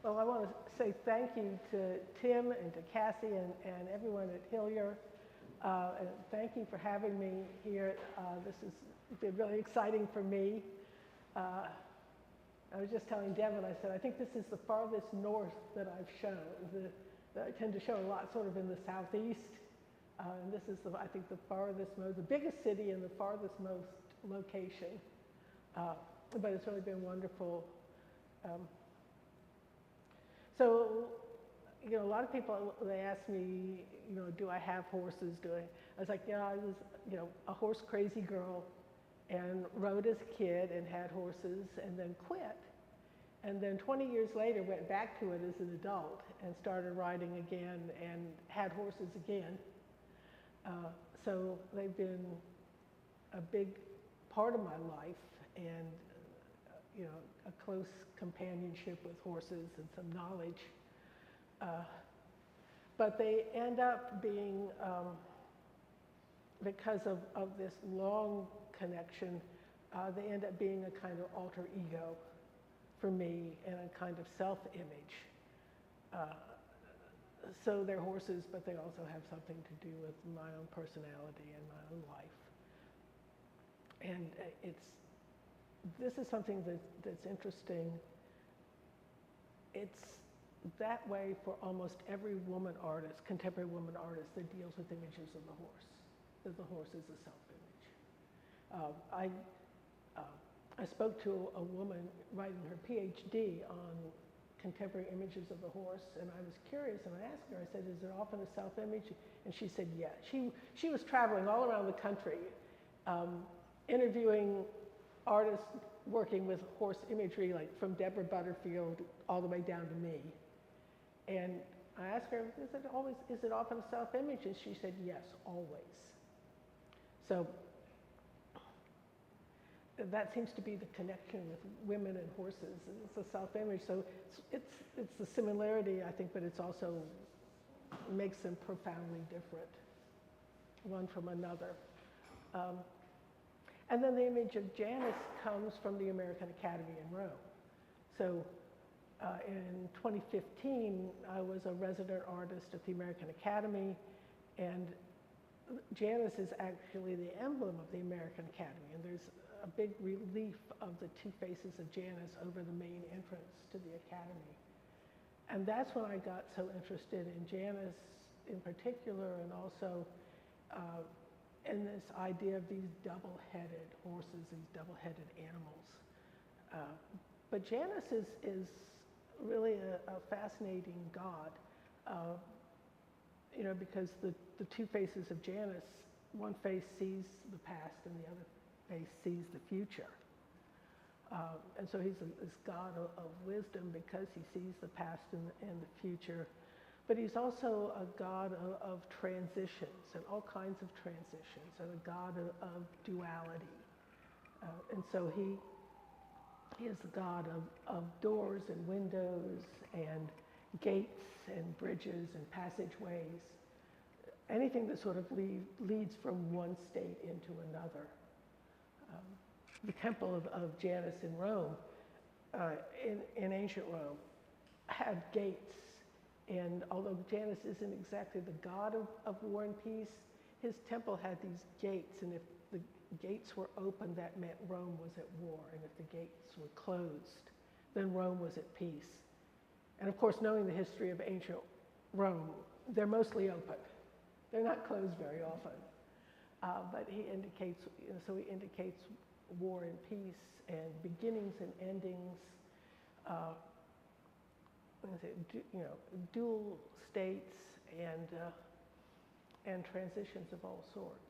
Well, I want to say thank you to Tim and to Cassie and everyone at Hillyer. And thank you for having me here. This has been really exciting for me. I was just telling Devin, I said, I think this is the farthest north that I've shown. I tend to show a lot sort of in the southeast. And this is, I think, the farthest most, the biggest city and the farthest most location. But it's really been wonderful. So, a lot of people, they ask me, do I have horses? I was like, yeah, I was, a horse crazy girl and rode as a kid and had horses and then quit. And then 20 years later went back to it as an adult and started riding again and had horses again. So they've been a big part of my life and a close companionship with horses and some knowledge. But they end up being, because of this long connection, they end up being a kind of alter ego for me and a kind of self-image. So they're horses, but they also have something to do with my own personality and my own life. And this is something that's interesting. It's that way for almost every woman artist, contemporary woman artist, that deals with images of the horse, that the horse is a self-image. I spoke to a woman writing her PhD on contemporary images of the horse, and I was curious, and I asked her, I said, is it often a self-image? And she said, yes. She was traveling all around the country, interviewing artists working with horse imagery, like from Deborah Butterfield all the way down to me. And I asked her, is it often a self-image? And she said, yes, always. So that seems to be the connection with women and horses. It's a self-image. So it's the similarity, I think, but it's also makes them profoundly different, one from another. And then the image of Janus comes from the American Academy in Rome. So in 2015, I was a resident artist at the American Academy, and Janus is actually the emblem of the American Academy, and there's a big relief of the two faces of Janus over the main entrance to the Academy. And that's when I got so interested in Janus in particular, and also in this idea of these double-headed horses, these double-headed animals. But Janus is really a fascinating god, because the two faces of Janus, one face sees the past and the other face sees the future. And so he's this god of wisdom because he sees the past and the future. But he's also a god of transitions and all kinds of transitions, and a god of duality. And so he is the god of doors and windows and gates and bridges and passageways, anything that sort of leads from one state into another. The temple of Janus in Rome, in ancient Rome, had gates. And although Janus isn't exactly the god of war and peace, his temple had these gates, and if the gates were open, that meant Rome was at war, and if the gates were closed, then Rome was at peace. And of course, knowing the history of ancient Rome, they're mostly open. They're not closed very often. But he indicates, so he indicates war and peace, and beginnings and endings, dual states and transitions of all sorts.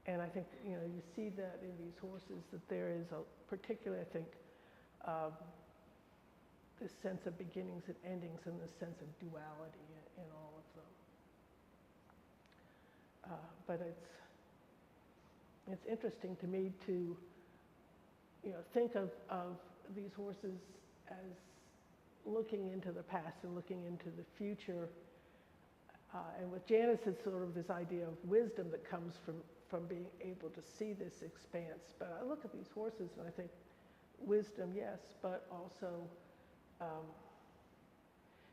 And I think, you see that in these horses, that there is a particular, I think, this sense of beginnings and endings and this sense of duality in all of them. But it's interesting to me to, think of these horses as looking into the past and looking into the future. And with Janus, it's sort of this idea of wisdom that comes from being able to see this expanse. But I look at these horses and I think wisdom, yes, but also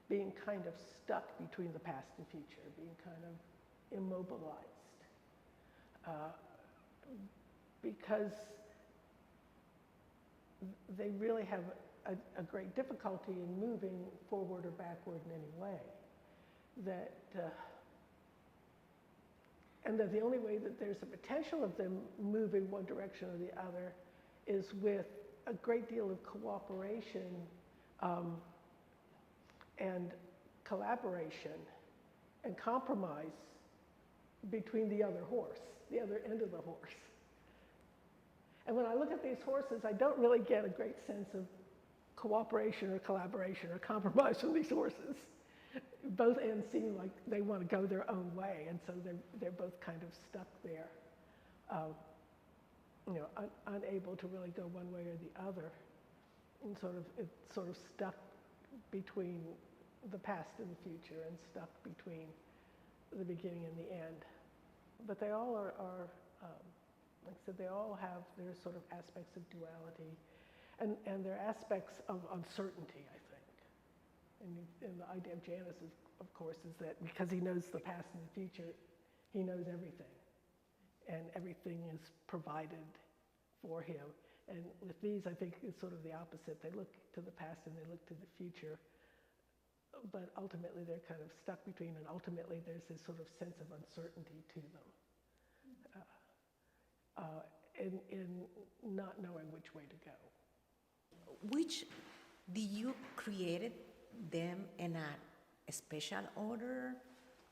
being kind of stuck between the past and future, being kind of immobilized. Because they really have a great difficulty in moving forward or backward in any way. And that the only way that there's a potential of them moving one direction or the other is with a great deal of cooperation and collaboration and compromise between the other horse, the other end of the horse. And when I look at these horses, I don't really get a great sense of cooperation or collaboration or compromise from these horses. Both ends seem like they want to go their own way, and so they're both kind of stuck there, unable to really go one way or the other, and it's sort of stuck between the past and the future, and stuck between the beginning and the end. But they all are like I said, they all have their sort of aspects of duality, and their aspects of uncertainty, I think. And the idea of Janus, of course, is that because he knows the past and the future, he knows everything. And everything is provided for him. And with these, I think it's sort of the opposite. They look to the past and they look to the future. But ultimately, they're kind of stuck between, and ultimately, there's this sort of sense of uncertainty to them. In not knowing which way to go. Which did you created them in a special order?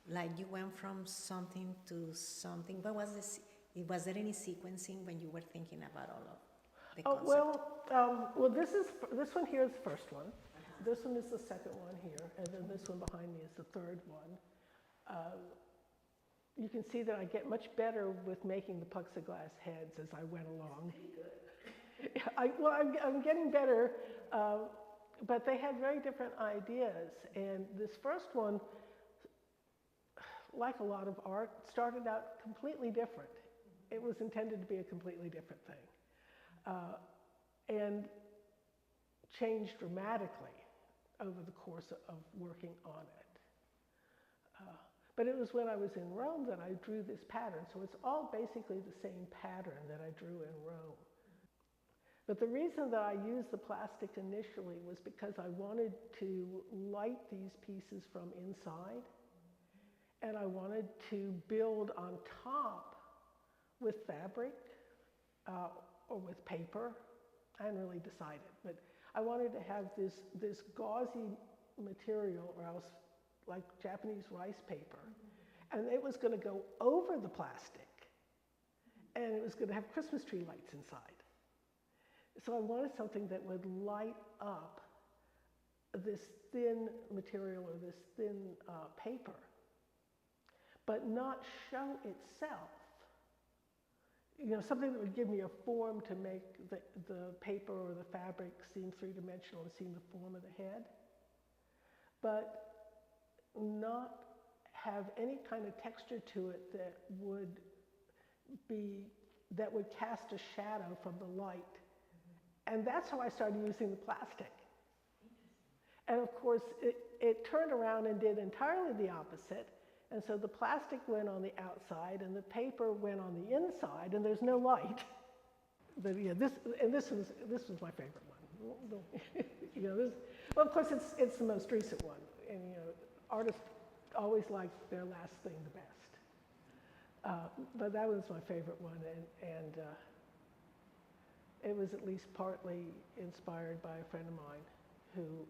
Like you went from something to something? What was this? Was there any sequencing when you were thinking about all of the concept? Well, this one here is the first one. This one is the second one here, and then this one behind me is the third one. You can see that I get much better with making the plexiglass heads as I went along. I'm getting better, but they had very different ideas. And this first one, like a lot of art, started out completely different. It was intended to be a completely different thing, and changed dramatically over the course of working on it. But it was when I was in Rome that I drew this pattern, so it's all basically the same pattern that I drew in Rome. But the reason that I used the plastic initially was because I wanted to light these pieces from inside, and I wanted to build on top with fabric or with paper. I hadn't really decided, but I wanted to have this gauzy material, or else like Japanese rice paper, and it was going to go over the plastic, and it was going to have Christmas tree lights inside. So I wanted something that would light up this thin material or this thin paper, but not show itself. Something that would give me a form to make the paper or the fabric seem three-dimensional and seem the form of the head, but not have any kind of texture to it that would cast a shadow from the light. And that's how I started using the plastic. And of course, it turned around and did entirely the opposite. And so the plastic went on the outside and the paper went on the inside, and there's no light. But yeah, this was my favorite one. Well, of course, it's the most recent one. And artists always like their last thing the best. But that was my favorite one, and it was at least partly inspired by a friend of mine who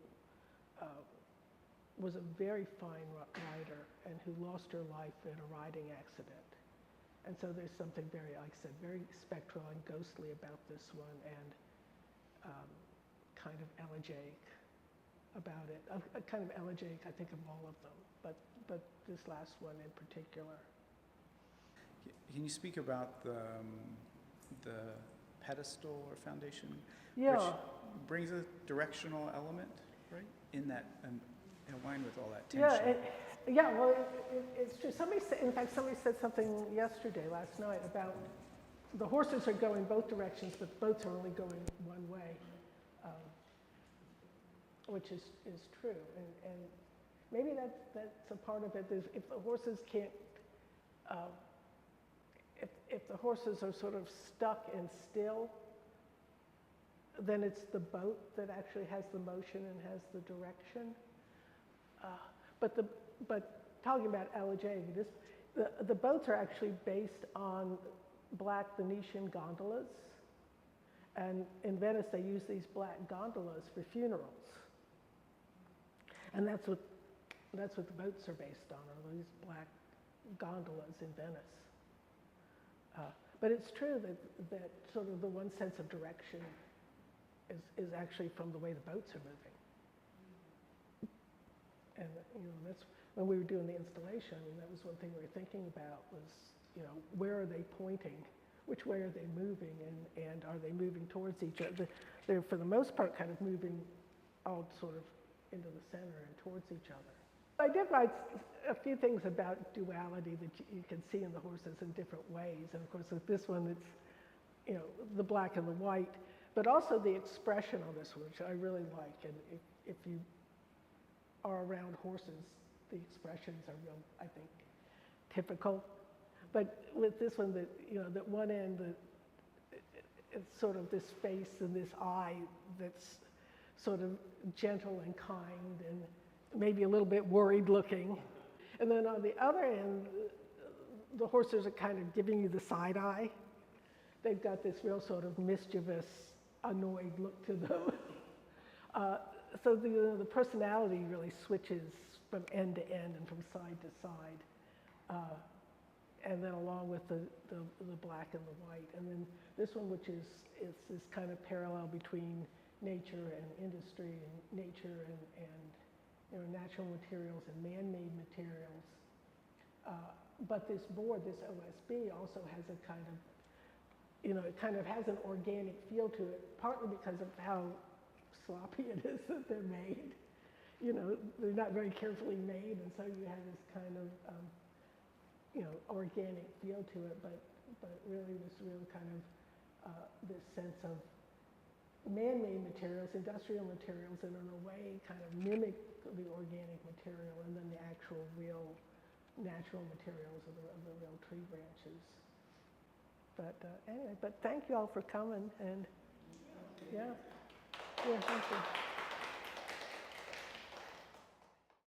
was a very fine rider and who lost her life in a riding accident. And so there's something very, like I said, very spectral and ghostly about this one, and kind of elegiac about it. Kind of elegiac, I think, of all of them, but this last one in particular. Can you speak about the pedestal or foundation? Yeah. Which brings a directional element, right? In that, in line with all that tension. Well, it's true. Somebody said something yesterday, last night, about the horses are going both directions, but boats are only going one way. which is true. And maybe that's a part of it. If the horses can't, if the horses are sort of stuck and still, then it's the boat that actually has the motion and has the direction. But talking about LJ, the boats are actually based on black Venetian gondolas. And in Venice, they use these black gondolas for funerals. And that's what the boats are based on, are these black gondolas in Venice. But it's true that sort of the one sense of direction is actually from the way the boats are moving. And that's when we were doing the installation, and that was one thing we were thinking about was, where are they pointing? Which way are they moving, and are they moving towards each other? They're, for the most part, kind of moving all sort of into the center and towards each other. I did write a few things about duality that you can see in the horses in different ways. And of course, with this one, it's, the black and the white, but also the expression on this one, which I really like. And if you are around horses, the expressions are real, I think, typical. But with this one, that one end, it's sort of this face and this eye that's sort of gentle and kind and maybe a little bit worried looking. And then on the other end, the horses are kind of giving you the side eye. They've got this real sort of mischievous, annoyed look to them. So the personality really switches from end to end and from side to side. And then along with the black and the white. And then this one, which is this kind of parallel between nature and industry, and nature and natural materials and man-made materials. But this board, this OSB, also has a kind of, it kind of has an organic feel to it, partly because of how sloppy it is that they're made. They're not very carefully made, and so you have this kind of, organic feel to it, but really this real kind of, this sense of man-made materials, industrial materials, and in a way kind of mimic the organic material and then the actual real natural materials of the real tree branches. But anyway, but thank you all for coming, and yeah, thank you.